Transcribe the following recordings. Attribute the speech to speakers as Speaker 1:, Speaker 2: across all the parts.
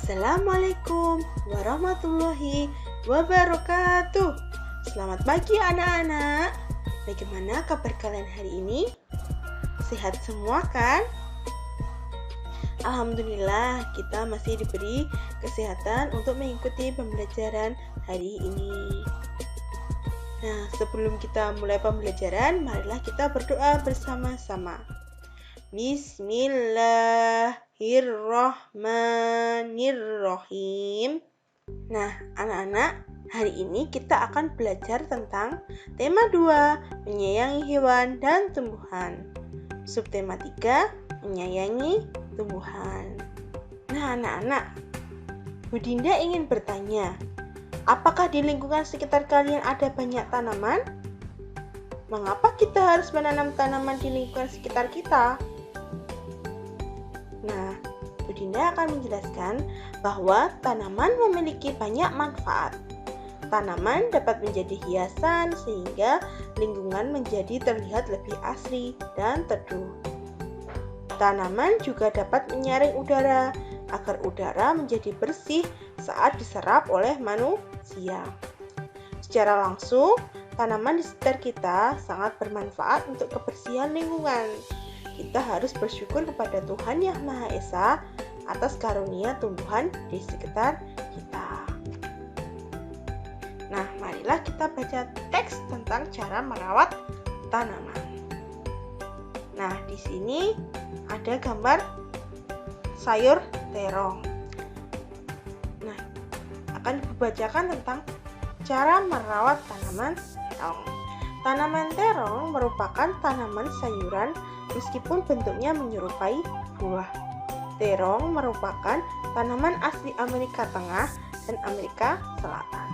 Speaker 1: Assalamualaikum warahmatullahi wabarakatuh. Selamat pagi anak-anak. Bagaimana kabar kalian hari ini? Sehat semua kan? Alhamdulillah kita masih diberi kesehatan untuk mengikuti pembelajaran hari ini. Nah, sebelum kita mulai pembelajaran, marilah kita berdoa bersama-sama. Bismillahirrahmanirrahim. Nah, anak-anak, hari ini kita akan belajar tentang tema 2, menyayangi hewan dan tumbuhan. Subtema 3, menyayangi tumbuhan. Nah, anak-anak, Bu Dinda ingin bertanya, apakah di lingkungan sekitar kalian ada banyak tanaman? Mengapa kita harus menanam tanaman di lingkungan sekitar kita? Nah, Bu Dinda akan menjelaskan bahwa tanaman memiliki banyak manfaat. Tanaman dapat menjadi hiasan sehingga lingkungan menjadi terlihat lebih asri dan teduh. Tanaman juga dapat menyaring udara agar udara menjadi bersih saat diserap oleh manusia. Secara langsung, tanaman di sekitar kita sangat bermanfaat untuk kebersihan lingkungan. Kita harus bersyukur kepada Tuhan Yang Maha Esa atas karunia tumbuhan di sekitar kita. Nah, marilah kita baca teks tentang cara merawat tanaman. Nah, di sini ada gambar sayur terong. Nah, akan dibacakan tentang cara merawat tanaman terong. Tanaman terong merupakan tanaman sayuran meskipun bentuknya menyerupai buah. Terong merupakan tanaman asli Amerika Tengah dan Amerika Selatan.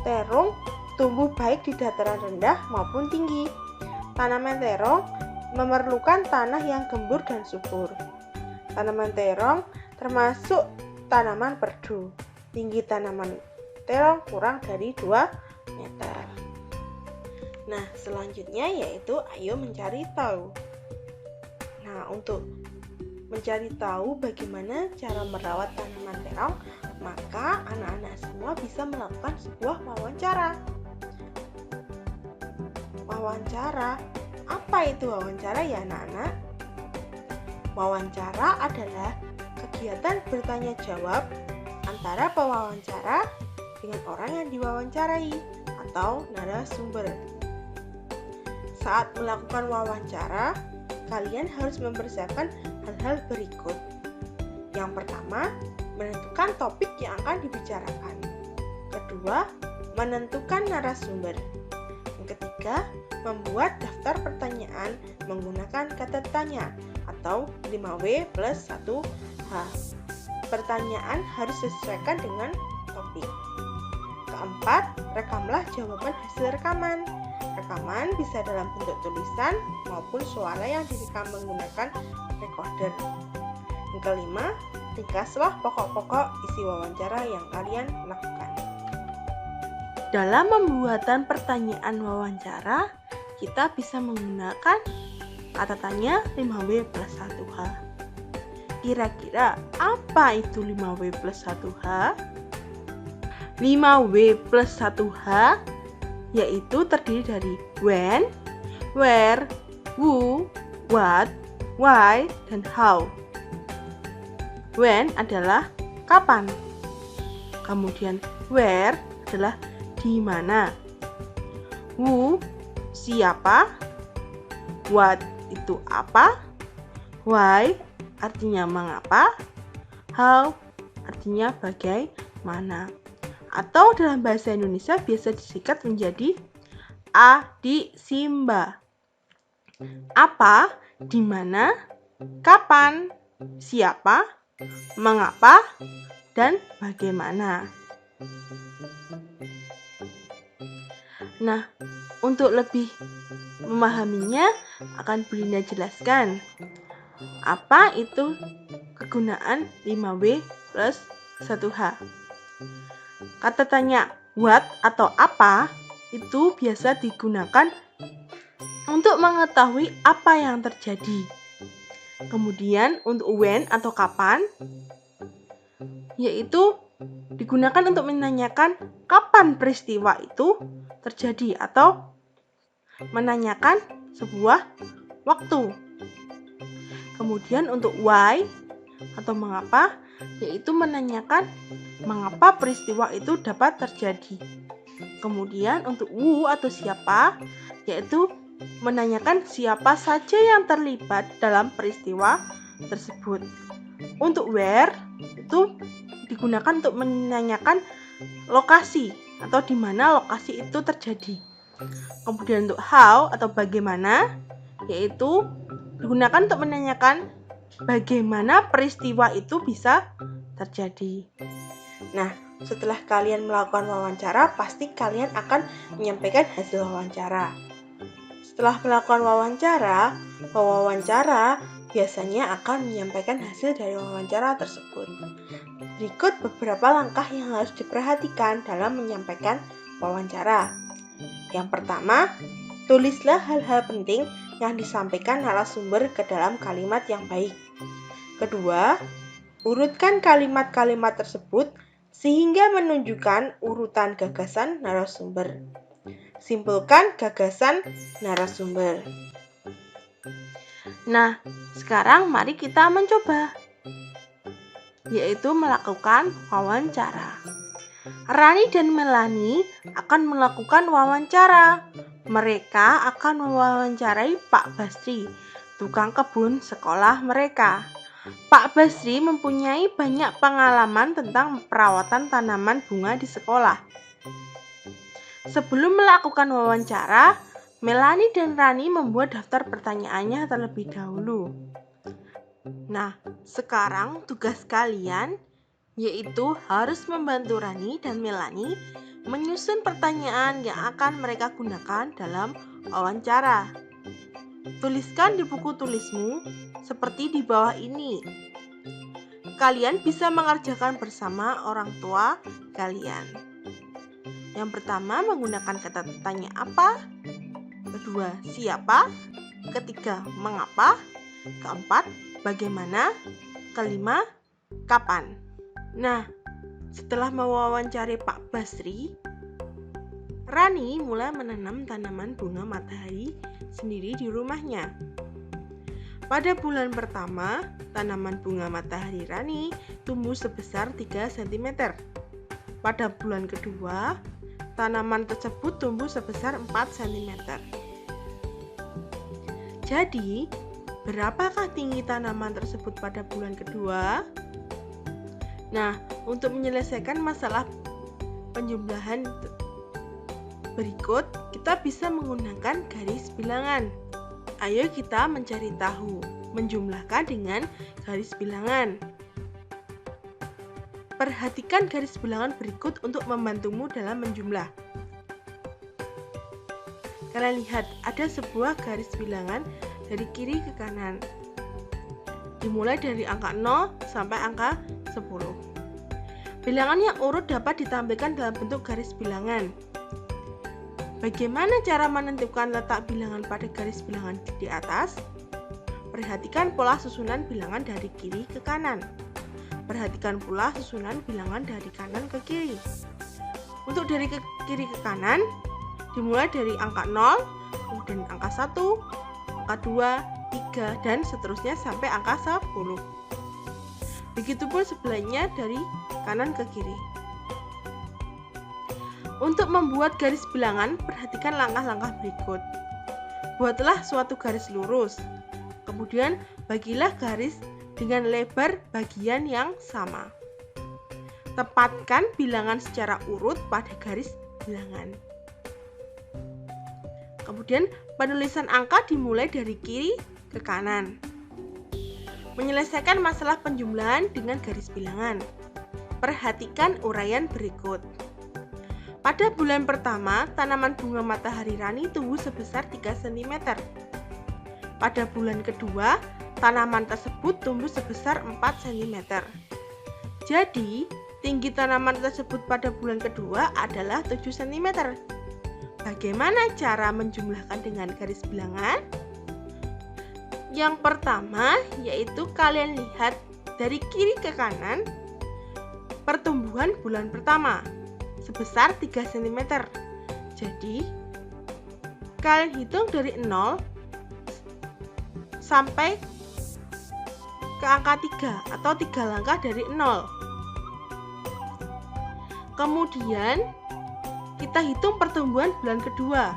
Speaker 1: Terong tumbuh baik di dataran rendah maupun tinggi. Tanaman terong memerlukan tanah yang gembur dan subur. Tanaman terong termasuk tanaman perdu. Tinggi tanaman terong kurang dari 2 meter. Nah, selanjutnya yaitu ayo mencari tahu. Nah, untuk mencari tahu bagaimana cara merawat tanaman terong, maka anak-anak semua bisa melakukan sebuah wawancara. Wawancara, apa itu wawancara ya anak-anak? Wawancara adalah kegiatan bertanya jawab antara pewawancara dengan orang yang diwawancarai atau narasumber. Saat melakukan wawancara, kalian harus mempersiapkan hal-hal berikut. Yang pertama, menentukan topik yang akan dibicarakan. Kedua, menentukan narasumber. Yang ketiga, membuat daftar pertanyaan menggunakan kata tanya atau 5W plus 1H. Pertanyaan harus disesuaikan dengan topik. Keempat, rekamlah jawaban hasil rekaman. Rekaman bisa dalam bentuk tulisan maupun suara yang direkam menggunakan recorder. Yang kelima, ringkaslah pokok-pokok isi wawancara yang kalian lakukan. Dalam pembuatan pertanyaan wawancara, kita bisa menggunakan kata tanya 5W plus 1H. Kira-kira apa itu 5W plus 1H? 5W plus 1H yaitu terdiri dari when, where, who, what, why, dan how. When adalah kapan. Kemudian where adalah di mana. Who, siapa. What itu apa. Why artinya mengapa. How artinya bagaimana. Atau dalam bahasa Indonesia biasa disingkat menjadi Adi Simba. Apa, di mana, kapan, siapa, mengapa, dan bagaimana. Nah, untuk lebih memahaminya akan Bu Dinda jelaskan apa itu kegunaan 5W plus 1H. Kata tanya what atau apa itu biasa digunakan untuk mengetahui apa yang terjadi. Kemudian untuk when atau kapan yaitu digunakan untuk menanyakan kapan peristiwa itu terjadi atau menanyakan sebuah waktu. Kemudian untuk why atau mengapa, yaitu menanyakan mengapa peristiwa itu dapat terjadi. Kemudian untuk who atau siapa, yaitu menanyakan siapa saja yang terlibat dalam peristiwa tersebut. Untuk where itu digunakan untuk menanyakan lokasi atau di mana lokasi itu terjadi. Kemudian untuk how atau bagaimana, yaitu digunakan untuk menanyakan bagaimana peristiwa itu bisa terjadi. Nah, setelah kalian melakukan wawancara, pasti kalian akan menyampaikan hasil wawancara. Setelah melakukan wawancara, pewawancara biasanya akan menyampaikan hasil dari wawancara tersebut. Berikut beberapa langkah yang harus diperhatikan dalam menyampaikan wawancara. Yang pertama, tulislah hal-hal penting yang disampaikan narasumber ke dalam kalimat yang baik. Kedua, urutkan kalimat-kalimat tersebut sehingga menunjukkan urutan gagasan narasumber. Simpulkan gagasan narasumber. Nah, sekarang mari kita mencoba, yaitu melakukan wawancara. Rani dan Melanie akan melakukan wawancara. Mereka akan mewawancarai Pak Basri, tukang kebun sekolah mereka. Pak Basri mempunyai banyak pengalaman tentang perawatan tanaman bunga di sekolah. Sebelum melakukan wawancara, Melanie dan Rani membuat daftar pertanyaannya terlebih dahulu. Nah, sekarang tugas kalian yaitu harus membantu Rani dan Melanie menyusun pertanyaan yang akan mereka gunakan dalam wawancara. Tuliskan di buku tulismu seperti di bawah ini. Kalian bisa mengerjakan bersama orang tua kalian. Yang pertama, menggunakan kata tanya apa. Kedua, siapa. Ketiga, mengapa. Keempat, bagaimana. Kelima, kapan. Nah, setelah mewawancari Pak Basri, Rani mulai menanam tanaman bunga matahari sendiri di rumahnya. Pada bulan pertama, tanaman bunga matahari Rani tumbuh sebesar 3 cm. Pada bulan kedua, tanaman tersebut tumbuh sebesar 4 cm. Jadi, berapakah tinggi tanaman tersebut pada bulan kedua? Nah, untuk menyelesaikan masalah penjumlahan berikut, kita bisa menggunakan garis bilangan. Ayo kita mencari tahu, menjumlahkan dengan garis bilangan. Perhatikan garis bilangan berikut untuk membantumu dalam menjumlah. Kalian lihat, ada sebuah garis bilangan dari kiri ke kanan. Dimulai dari angka 0 sampai angka 10. Bilangan yang urut dapat ditampilkan dalam bentuk garis bilangan. Bagaimana cara menentukan letak bilangan pada garis bilangan di atas? Perhatikan pola susunan bilangan dari kiri ke kanan. Perhatikan pula susunan bilangan dari kanan ke kiri. Untuk dari kiri ke kanan, dimulai dari angka 0, kemudian angka 1, angka 2, 3, dan seterusnya sampai angka 10. Begitupun sebaliknya dari kanan ke kiri. Untuk membuat garis bilangan, perhatikan langkah-langkah berikut. Buatlah suatu garis lurus. Kemudian bagilah garis dengan lebar bagian yang sama. Tempatkan bilangan secara urut pada garis bilangan. Kemudian penulisan angka dimulai dari kiri ke kanan. Menyelesaikan masalah penjumlahan dengan garis bilangan. Perhatikan uraian berikut. Pada bulan pertama, tanaman bunga matahari Rani tumbuh sebesar 3 cm. Pada bulan kedua, tanaman tersebut tumbuh sebesar 4 cm. Jadi, tinggi tanaman tersebut pada bulan kedua adalah 7 cm. Bagaimana cara menjumlahkan dengan garis bilangan? Yang pertama, yaitu kalian lihat dari kiri ke kanan. pertumbuhan bulan pertama sebesar 3 cm. Jadi, kalian hitung dari 0 sampai ke angka 3 atau 3 langkah dari 0. Kemudian, kita hitung pertumbuhan bulan kedua.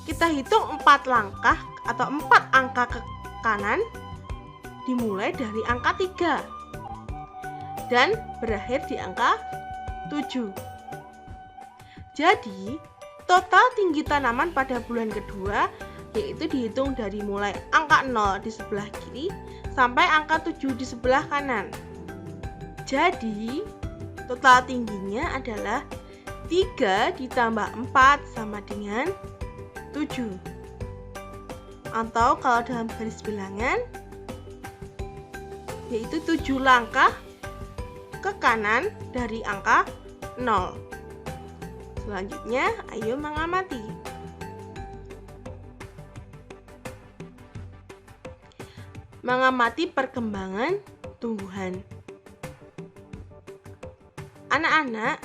Speaker 1: Kita hitung 4 langkah atau 4 angka ke kanan dimulai dari angka 3 dan berakhir di angka 7. Jadi, total tinggi tanaman pada bulan kedua yaitu dihitung dari mulai angka 0 di sebelah kiri sampai angka 7 di sebelah kanan. Jadi, total tingginya adalah 3 ditambah 4 sama dengan 7. Atau kalau dalam garis bilangan, yaitu 7 langkah ke kanan dari angka 0. Selanjutnya, ayo mengamati. Mengamati perkembangan tumbuhan. Anak-anak,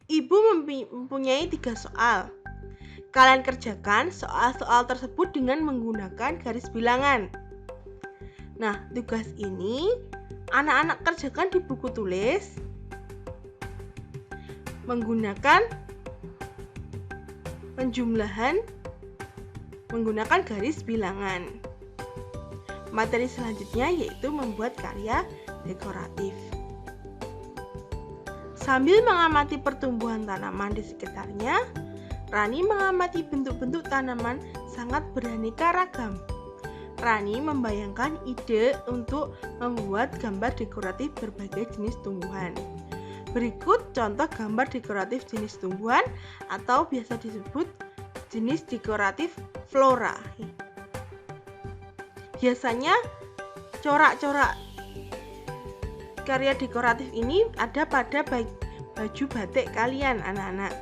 Speaker 1: ibu mempunyai 3 soal. Kalian kerjakan soal-soal tersebut dengan menggunakan garis bilangan. Nah, tugas ini anak-anak kerjakan di buku tulis menggunakan penjumlahan menggunakan garis bilangan. Materi selanjutnya yaitu membuat karya dekoratif. Sambil mengamati pertumbuhan tanaman di sekitarnya, Rani mengamati bentuk-bentuk tanaman sangat beraneka ragam. Rani membayangkan ide untuk membuat gambar dekoratif berbagai jenis tumbuhan. Berikut contoh gambar dekoratif jenis tumbuhan atau biasa disebut jenis dekoratif flora. Biasanya corak-corak karya dekoratif ini ada pada baju batik kalian, anak-anak.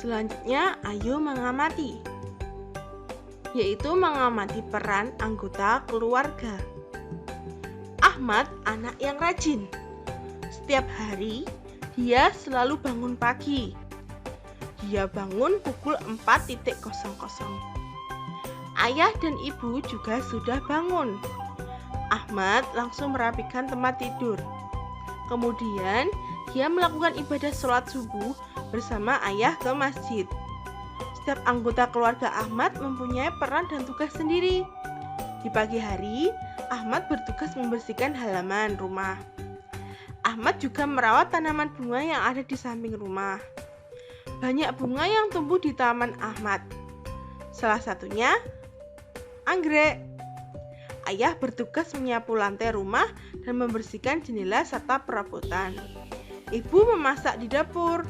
Speaker 1: Selanjutnya, ayo mengamati, yaitu mengamati peran anggota keluarga. Ahmad anak yang rajin. Setiap hari, dia selalu bangun pagi. Dia bangun pukul 4.00. Ayah dan ibu juga sudah bangun. Ahmad langsung merapikan tempat tidur. Kemudian, dia melakukan ibadah sholat subuh bersama ayah ke masjid. Setiap anggota keluarga Ahmad mempunyai peran dan tugas sendiri. Di pagi hari, Ahmad bertugas membersihkan halaman rumah. Ahmad juga merawat tanaman bunga yang ada di samping rumah. Banyak bunga yang tumbuh di taman Ahmad. Salah satunya anggrek. Ayah bertugas menyapu lantai rumah dan membersihkan jendela serta perabotan. Ibu memasak di dapur.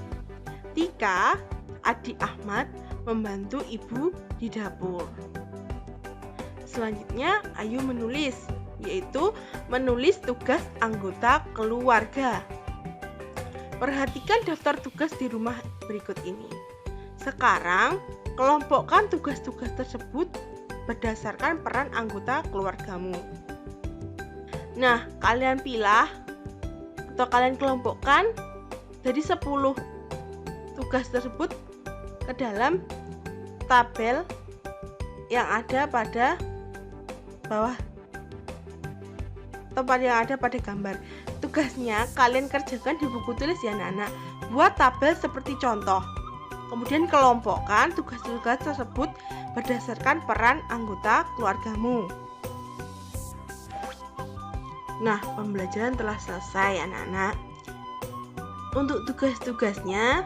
Speaker 1: Tika, adik Ahmad, membantu ibu di dapur. Selanjutnya, ayo menulis, yaitu menulis tugas anggota keluarga. Perhatikan daftar tugas di rumah berikut ini. Sekarang, kelompokkan tugas-tugas tersebut berdasarkan peran anggota keluargamu. Nah, kalian pilih atau kalian kelompokkan dari 10 tugas tersebut ke dalam tabel yang ada pada bawah atau yang ada pada gambar. Tugasnya kalian kerjakan di buku tulis ya anak-anak. Buat tabel seperti contoh. Kemudian kelompokkan tugas-tugas tersebut berdasarkan peran anggota keluargamu. Nah, pembelajaran telah selesai anak-anak. Untuk tugas-tugasnya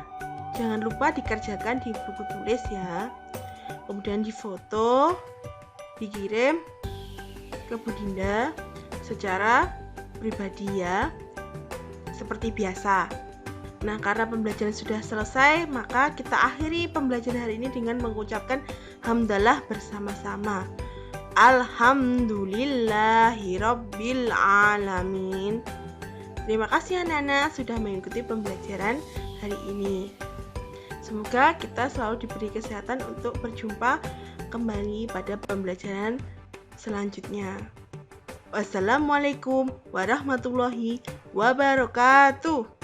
Speaker 1: jangan lupa dikerjakan di buku tulis ya. Kemudian difoto, dikirim ke Bu Dinda secara pribadi ya, seperti biasa. Nah, karena pembelajaran sudah selesai, maka kita akhiri pembelajaran hari ini dengan mengucapkan hamdalah bersama-sama. Alhamdulillahirabbil alamin. Terima kasih anak-anak sudah mengikuti pembelajaran hari ini. Semoga kita selalu diberi kesehatan untuk berjumpa kembali pada pembelajaran selanjutnya. Wassalamualaikum warahmatullahi wabarakatuh.